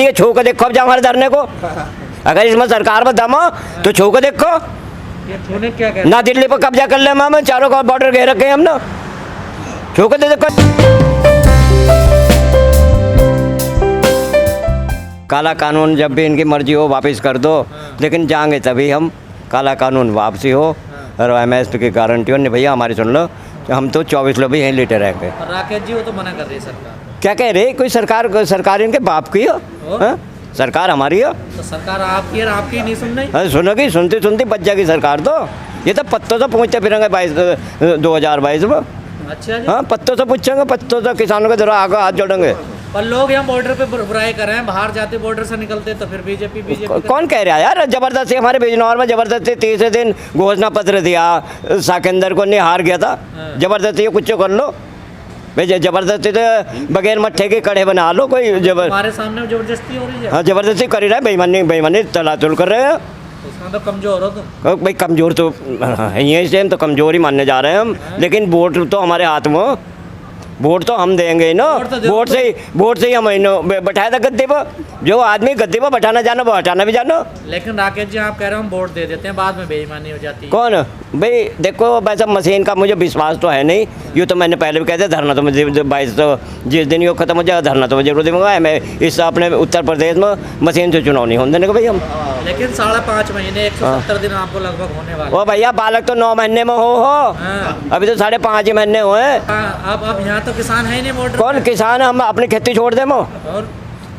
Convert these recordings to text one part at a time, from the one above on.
ये छू के देखो अब जाओ हमारे धरने को। अगर इसमें सरकार में दम हो तो छू के देखो। ये छूने क्या कहते ना दिल्ली पर कब्जा कर ले हम, चारों का बॉर्डर घेर रखे हैं हम ना, छू के देखो। काला कानून जब भी इनकी मर्जी हो वापस कर दो, लेकिन जाएंगे तभी हम। काला कानून वापसी हो और MSP की गारंटी हो। नहीं भैया हमारी सुन लो, हम तो 24 लोग भी यहीं लेटे रहेंगे। और राकेश जी वो तो मना कर रही है सरकार। क्या कह रहे? कोई सरकार इनके बाप की हो? सरकार हमारी हो तो सरकार आपकी है, आपकी नहीं सुन रही। सुनोगी, सुनती सुनती बच जाएगी सरकार। तो ये तो पत्तों से पूछते फिरेंगे 2022 में। अच्छा जी। हाँ, पत्तों से पूछेंगे, पत्तों से किसानों के जरा आगे हाथ जोड़ेंगे। पर लोग यहाँ बॉर्डर पे बुराई कर रहे हैं, बाहर जाते बॉर्डर से निकलते तो फिर बीजेपी कौन कह रहा है यार? जबरदस्ती हमारे बिजनौर में जबरदस्ती 30 दिन घोषणा पत्र दिया, साकेंद्र को नहीं हार गया था। जबरदस्ती कुछ कर लो भाई, जबरदस्ती तो बगैर मट्ठे के कड़े बना लो। कोई हमारे सामने जबरदस्ती हो रही है। हाँ, जबरदस्ती कर ही रहा है, बेईमानी तलातुल कर रहे हैं। उसमें तो कमजोर हो तुम भाई। कमज़ोर तो यही से हम तो कमज़ोर ही मानने जा रहे हैं हम, लेकिन वोट तो हमारे हाथ में हो। वोट तो हम देंगे ना, वोट से ही हम बैठाया था गद्दे पर। जो आदमी गद्दे पर बैठाना जानो वो हटाना भी जानो। लेकिन राकेश जी आप कह रहे हो हम वोट दे देते हैं, बाद में बेईमानी हो जाती है। कौन भाई? देखो वैसा मशीन का मुझे विश्वास तो है नहीं। यूँ तो मैंने पहले भी कहते धरना तो मुझे 22 तो जिस दिन ये खत्म हो जाएगा धरना तो मैं जरूर दूंगा। मैं इस अपने उत्तर प्रदेश में मशीन से चुनाव नहीं होने देने को भाई हम। लेकिन 5.5 महीने 170 दिन आपको लगभग होने वाले। ओ भैया, बालक तो 9 महीने में हो। अभी तो 5.5 ही महीने हुए। अब यहाँ तो किसान है ही नहीं बॉर्डर। कौन किसान? हम अपनी खेती छोड़ दे मो। और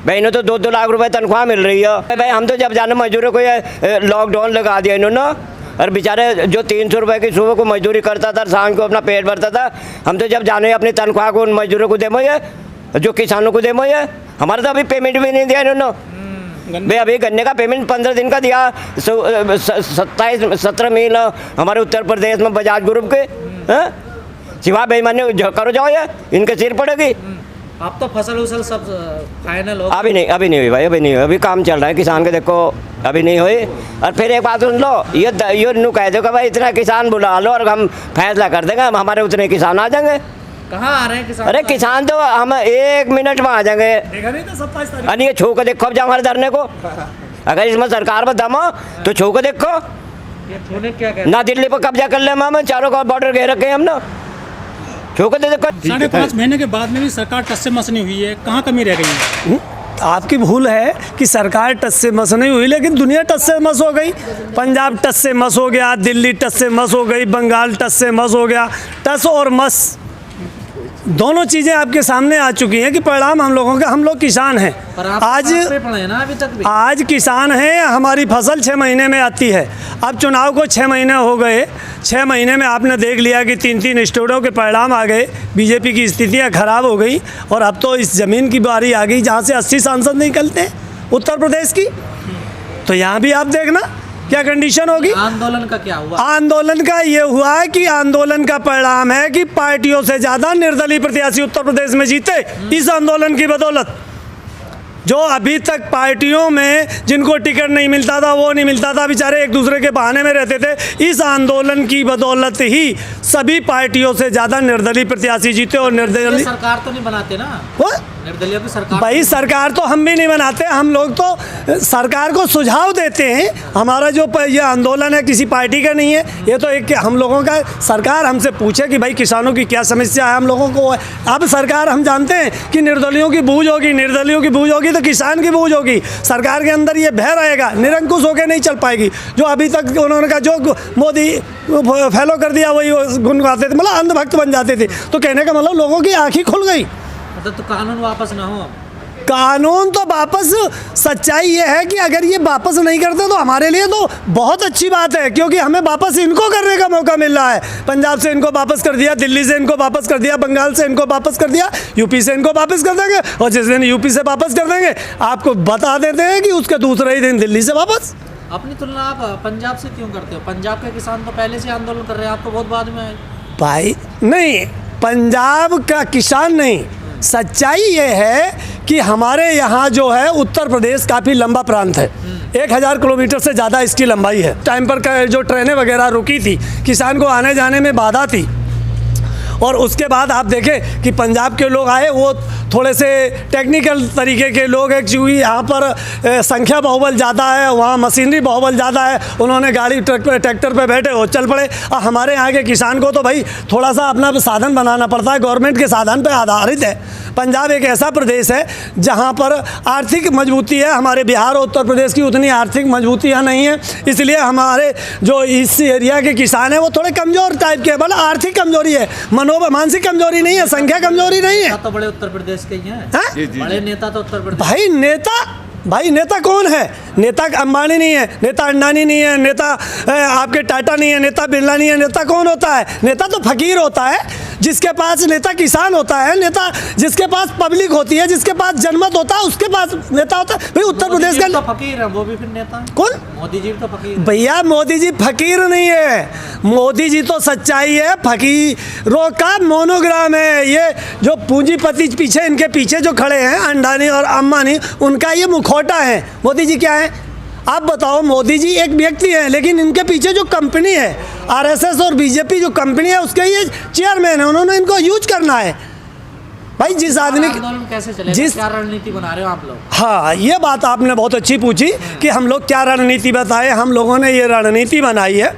भाई इन्हें तो 2-2 लाख रुपए तनख्वाह मिल रही है भाई। हम तो जब जाने मजदूरों को ये लॉकडाउन लगा दिया इन्होंने, और बेचारे जो 300 रुपये की सुबह को मजदूरी करता था, शाम को अपना पेट भरता था। हम तो जब जाने अपनी तनख्वाह को उन मजदूरों को देमो, ये जो किसानों को देमो, ये हमारा तो अभी पेमेंट भी नहीं दिया इन्होंने भाई। अभी गन्ने का पेमेंट 15 दिन का दिया। 17 मील हमारे उत्तर प्रदेश में बजाज ग्रुप के सिवा बेईमानी करो जाओ, ये इनके सिर पड़ेगी। अब तो फसल उसल सब फाइनल हो? अभी नहीं हुई भाई, अभी नहीं हुई। अभी काम चल रहा है किसान के, देखो अभी नहीं हुई। और फिर एक बात सुन लो, ये नू कह दो कि भाई इतना किसान बुला लो और हम फैसला कर देंगे, हम हमारे उतने किसान आ जाएंगे। कहाँ आ रहे हैं किसान? अरे किसान तो हम 1 मिनट में आ जाएंगे। अरे ये छू के देखो अब जाओ हमारे धरने को। अगर इसमें सरकार में दम हो तो छू के देखो। ये छूने क्या कहते ना दिल्ली पर कब्जा कर ले हम, चारों का बॉर्डर घेर रखे हैं हम ना, छू के देखो। 5.5 महीने के बाद में भी सरकार टस से मस नहीं हुई है, कहाँ कमी रह गई है? आपकी भूल है कि सरकार टस से मस नहीं हुई, लेकिन दुनिया टस से मस हो गई। पंजाब टस से मस हो गया, दिल्ली टस से मस हो गई, बंगाल टस से मस हो गया। टस और मस दोनों चीज़ें आपके सामने आ चुकी हैं कि परिणाम हम लोगों का, हम लोग किसान हैं। आज अभी तक भी आज किसान हैं, हमारी फसल 6 महीने में आती है। अब चुनाव को 6 महीने हो गए, 6 महीने में आपने देख लिया कि 3-3 स्टेटों के परिणाम आ गए, बीजेपी की स्थितियां खराब हो गई। और अब तो इस ज़मीन की बारी आ गई जहां से 80 सांसद निकलते हैं उत्तर प्रदेश की। तो यहाँ भी आप देखना क्या कंडीशन होगी। आंदोलन का क्या हुआ? आंदोलन का ये हुआ है कि आंदोलन का परिणाम है कि पार्टियों से ज़्यादा निर्दलीय प्रत्याशी उत्तर प्रदेश में जीते इस आंदोलन की बदौलत। जो अभी तक पार्टियों में जिनको टिकट नहीं मिलता था, वो नहीं मिलता था, बेचारे एक दूसरे के बहाने में रहते थे। इस आंदोलन की बदौलत ही सभी पार्टियों से ज़्यादा निर्दलीय प्रत्याशी जीते। और निर्दलीय सरकार तो नहीं बनाते ना, निर्दलीय की सरकार। भाई सरकार तो हम भी नहीं बनाते, हम लोग तो सरकार को सुझाव देते हैं। हमारा जो ये आंदोलन है किसी पार्टी का नहीं है, ये तो एक हम लोगों का। सरकार हमसे पूछे कि भाई किसानों की क्या समस्या है, हम लोगों को। अब सरकार हम जानते हैं कि निर्दलियों की बूझ होगी, निर्दलियों की बूझ होगी तो किसान की बूझ होगी। सरकार के अंदर ये भय रहेगा, निरंकुश होकर नहीं चल पाएगी। जो अभी तक उन्होंने कहा जो मोदी फॉलो कर दिया वही गुनगुनाते थे, मतलब अंधभक्त बन जाते थे। तो कहने का मतलब लोगों की आँखें खुल गई। तो कानून वापस ना हो? कानून तो वापस, सच्चाई ये है कि अगर ये वापस नहीं करते तो हमारे लिए तो बहुत अच्छी बात है, क्योंकि हमें वापस इनको करने का मौका मिल रहा है। पंजाब से इनको वापस कर दिया, दिल्ली से इनको वापस कर दिया, बंगाल से इनको वापस कर दिया, यूपी से इनको वापस कर देंगे। और जिस दिन यूपी से वापस कर देंगे आपको बता देते हैं कि उसके दूसरे ही दिन दिल्ली से वापस। अपनी तुलना आप पंजाब से क्यों करते हो? पंजाब के किसान तो पहले से आंदोलन कर रहे हैं, आपको बहुत बाद में आए। भाई नहीं, पंजाब का किसान नहीं, सच्चाई ये है कि हमारे यहाँ जो है उत्तर प्रदेश काफ़ी लंबा प्रांत है। 1000 किलोमीटर से ज़्यादा इसकी लंबाई है। टाइम पर जो ट्रेनें वगैरह रुकी थी, किसान को आने जाने में बाधा थी। और उसके बाद आप देखें कि पंजाब के लोग आए, वो थोड़े से टेक्निकल तरीके के लोग हैं, क्योंकि यहाँ पर संख्या बाहुबल ज़्यादा है, वहाँ मशीनरी बाहुबल ज़्यादा है, उन्होंने गाड़ी ट्रैक्टर पे बैठे और चल पड़े। और हमारे यहाँ के किसान को तो भाई थोड़ा सा अपना साधन बनाना पड़ता है, गवर्नमेंट के साधन पे आधारित है। पंजाब एक ऐसा प्रदेश है जहाँ पर आर्थिक मजबूती है, हमारे बिहार और उत्तर प्रदेश की उतनी आर्थिक मजबूतियाँ नहीं है, इसलिए हमारे जो इस एरिया के किसान हैं वो थोड़े कमज़ोर टाइप के, मतलब आर्थिक कमजोरी है, मानसिक कमजोरी नहीं है, संख्या कमजोरी नहीं है। तो बड़े उत्तर प्रदेश के ही हैं। हाँ? बड़े नेता तो उत्तर प्रदेश। भाई नेता कौन है? नेता अंबानी नहीं है, नेता अंडानी नहीं है, नेता आपके टाटा नहीं है, नेता बिरला नहीं है। नेता कौन होता है? नेता तो फकीर होता है, जिसके पास नेता किसान होता है, नेता जिसके पास पब्लिक होती है, जिसके पास जनमत होता है, उसके पास नेता होता है। भाई उत्तर प्रदेश का तो फकीर है, वो भी फिर नेता कौन? मोदी जी तो फकीर है। भैया मोदी जी फकीर नहीं है, मोदी जी तो सच्चाई है, फकीरों का मोनोग्राम है। ये जो पूंजीपति पीछे इनके पीछे जो खड़े हैं अंडानी और अंबानी, उनका ये मुखौटा है। मोदी जी क्या है आप बताओ? मोदी जी एक व्यक्ति है, लेकिन इनके पीछे जो कंपनी है आरएसएस और बीजेपी जो कंपनी है उसके ये चेयरमैन है, उन्होंने इनको यूज करना है। भाई जिस आदमी आंदोलन कैसे चलेगा? जिस क्या रणनीति बना रहे हो आप लोग? हाँ, ये बात आपने बहुत अच्छी पूछी कि हम लोग क्या रणनीति बताएं। हम लोगों ने ये रणनीति बनाई है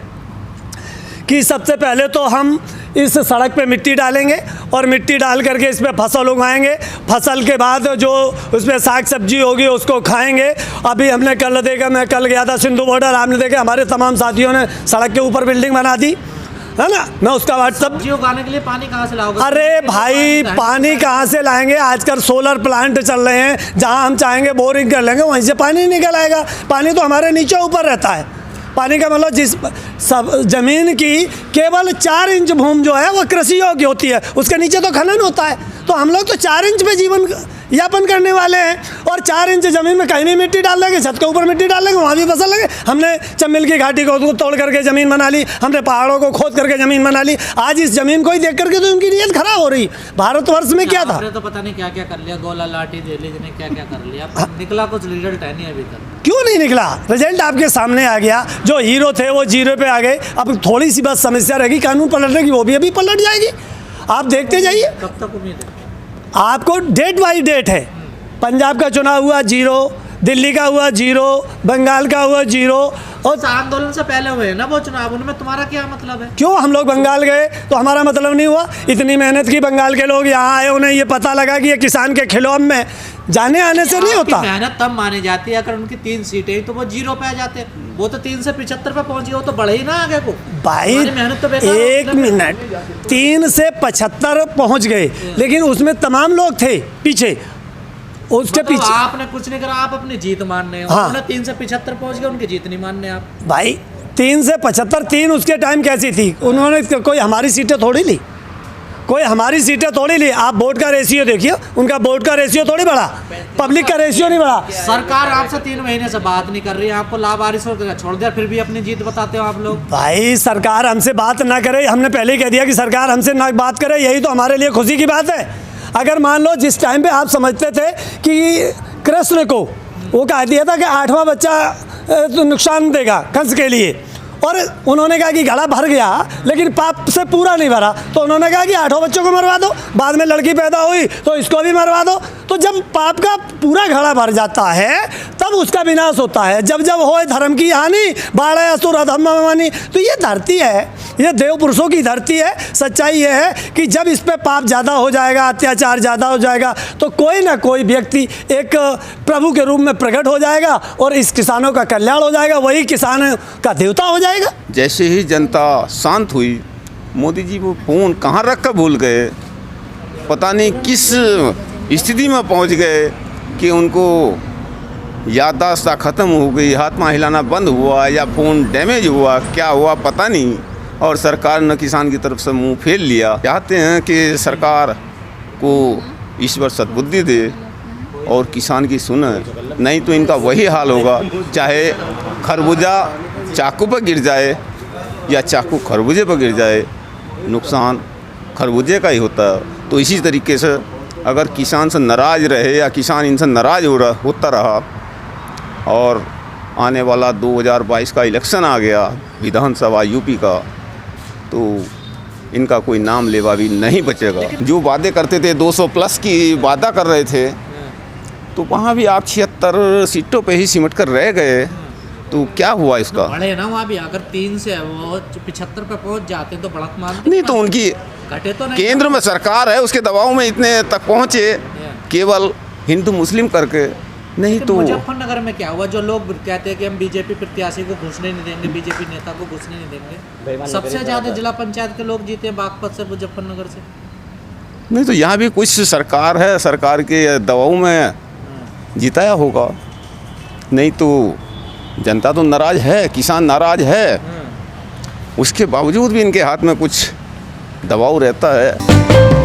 कि सबसे पहले तो हम इस सड़क पे मिट्टी डालेंगे और मिट्टी डाल करके इस पे फसल उगाएंगे। फसल के बाद जो उसमें साग सब्जी होगी उसको खाएंगे। अभी हमने मैं कल गया था सिंधु बॉर्डर, आपने देखा हमारे तमाम साथियों ने सड़क के ऊपर बिल्डिंग बना दी है ना। मैं उसका व्हाट्सअप सब्जी उगाने के लिए पानी कहाँ से लाओगे? अरे भाई पानी कहाँ से लाएंगे? आजकल सोलर प्लांट चल रहे हैं, जहाँ हम चाहेंगे बोरिंग कर लेंगे, वहीं से पानी निकल आएगा। पानी तो हमारे नीचे ऊपर रहता है। पानी का मतलब जिस सब ज़मीन की केवल 4 इंच भूमि जो है वो कृषि योग्य होती है, उसके नीचे तो खनन होता है। तो हम लोग तो 4 इंच पे जीवन यापन करने वाले हैं, और 4 इंच ज़मीन में कहीं भी मिट्टी डाल देंगे, छत के ऊपर मिट्टी डाल देंगे, वहाँ भी फसल लगे। हमने चम्बल की घाटी को तोड़ करके ज़मीन बना ली, हमने पहाड़ों को खोद करके ज़मीन बना ली। आज इस ज़मीन को ही देख करके तो उनकी नीयत खराब हो रही। भारतवर्ष में क्या था? आपने तो पता नहीं क्या क्या कर लिया, गोला लाठी दे ली, क्या क्या कर लिया, निकला कुछ रिजल्ट है नहीं अभी तक। क्यों नहीं निकला? रिजल्ट आपके सामने आ गया। जो हीरो थे वो जीरो पे आ गए। अब थोड़ी सी बस समस्या रहेगी कानून पलटने की, वो भी अभी पलट जाएगी। आप देखते जाइए। कब तक उम्मीद है आपको? डेट बाई डेट है। पंजाब का चुनाव हुआ 0, दिल्ली का हुआ 0, बंगाल का हुआ 0। और आंदोलन से पहले हुए ना वो चुनाव, उनमें तुम्हारा क्या मतलब है? क्यों हम लोग बंगाल गए तो हमारा मतलब नहीं हुआ? इतनी मेहनत की, बंगाल के लोग यहाँ आए, उन्हें ये पता लगा कि ये किसान के खिलौन में जाने आने से नहीं होता। मेहनत तब मानी जाती है अगर उनकी 3 सीटें तो वो 0 पे आ जाते। वो तो 3 से 75 पे पहुंच गए, वो तो बढ़े ही ना आगे को। भाई मेहनत तो बेकार। 1 मिनट, 3 से 75 पहुँच गए, लेकिन उसमें तमाम लोग थे पीछे, उसके पीछे। आपने कुछ नहीं करा, आप अपनी जीत मानने हो। हाँ। उन्होंने 3 से 75 पहुंच गए, उनकी जीत नहीं मानने आप। भाई 3 से 75, 3 उसके टाइम कैसी थी? उन्होंने कोई हमारी सीटें थोड़ी ली, कोई हमारी सीटें थोड़ी ली। आप वोट का रेशियो देखिए, उनका वोट का रेशियो थोड़ी बढ़ा, पब्लिक का रेशियो नहीं बढ़ा। सरकार आपसे 3 महीने से बात नहीं कर रही है, आपको लावारिस होकर छोड़ दिया, फिर भी अपनी जीत बताते हो आप लोग। भाई सरकार हमसे बात ना करे, हमने पहले ही कह दिया कि सरकार हमसे ना बात करे, यही तो हमारे लिए खुशी की बात है। अगर मान लो जिस टाइम पे आप समझते थे कि कृष्ण को वो कह दिया था कि 8वां बच्चा तो नुकसान देगा कंस के लिए, और उन्होंने कहा कि घड़ा भर गया लेकिन पाप से पूरा नहीं भरा, तो उन्होंने कहा कि 8 बच्चों को मरवा दो। बाद में लड़की पैदा हुई तो इसको भी मरवा दो। तो जब पाप का पूरा घड़ा भर जाता है तब उसका विनाश होता है। जब जब होए धर्म की हानि, बाढ़े असुर अधर्म मानी। तो ये धरती है, ये देव पुरुषों की धरती है। सच्चाई ये है कि जब इस पे पाप ज़्यादा हो जाएगा, अत्याचार ज़्यादा हो जाएगा, तो कोई ना कोई व्यक्ति एक प्रभु के रूप में प्रकट हो जाएगा और इस किसानों का कल्याण हो जाएगा, वही किसान का देवता हो जाएगा। जैसे ही जनता शांत हुई, मोदी जी वो फ़ोन कहाँ रख कर भूल गए, पता नहीं किस स्थिति में पहुंच गए कि उनको याददाश्त ख़त्म हो गई, हाथ पांव हिलाना बंद हुआ या फ़ोन डैमेज हुआ, क्या हुआ पता नहीं। और सरकार ने किसान की तरफ से मुंह फेर लिया। चाहते हैं कि सरकार को ईश्वर सद्बुद्धि दे और किसान की सुने, नहीं तो इनका वही हाल होगा। चाहे खरबूजा चाकू पर गिर जाए या चाकू खरबूजे पर गिर जाए, नुकसान खरबूजे का ही होता है। तो इसी तरीके से अगर किसान से नाराज़ रहे या किसान इनसे नाराज़ होता रहा और आने वाला 2022 का इलेक्शन आ गया विधानसभा यूपी का, तो इनका कोई नाम लेवा भी नहीं बचेगा। जो वादे करते थे 200 प्लस की वादा कर रहे थे, तो वहाँ भी आप 76 सीटों पे ही सिमट कर रह गए, तो क्या हुआ इसका? बड़े ना वहाँ भी, अगर 3 से वो 75 पे पहुँच जाते तो बढ़त मानते नहीं तो उनकी घटे तो नहीं। केंद्र में सरकार है, उसके दबाव में इतने तक पहुँचे, केवल हिंदू मुस्लिम करके नहीं। लेकिन तो मुजफ्फरनगर में क्या हुआ? जो लोग कहते हैं कि हम बीजेपी प्रत्याशी को घुसने नहीं देंगे, बीजेपी नेता को घुसने नहीं देंगे, सबसे ज्यादा जिला पंचायत के लोग जीते हैं बागपत से, मुजफ्फरनगर से। नहीं तो यहाँ भी कुछ सरकार है, सरकार के दबाव में जिताया होगा, नहीं तो जनता तो नाराज है, किसान नाराज है, उसके बावजूद भी इनके हाथ में कुछ दबाव रहता है।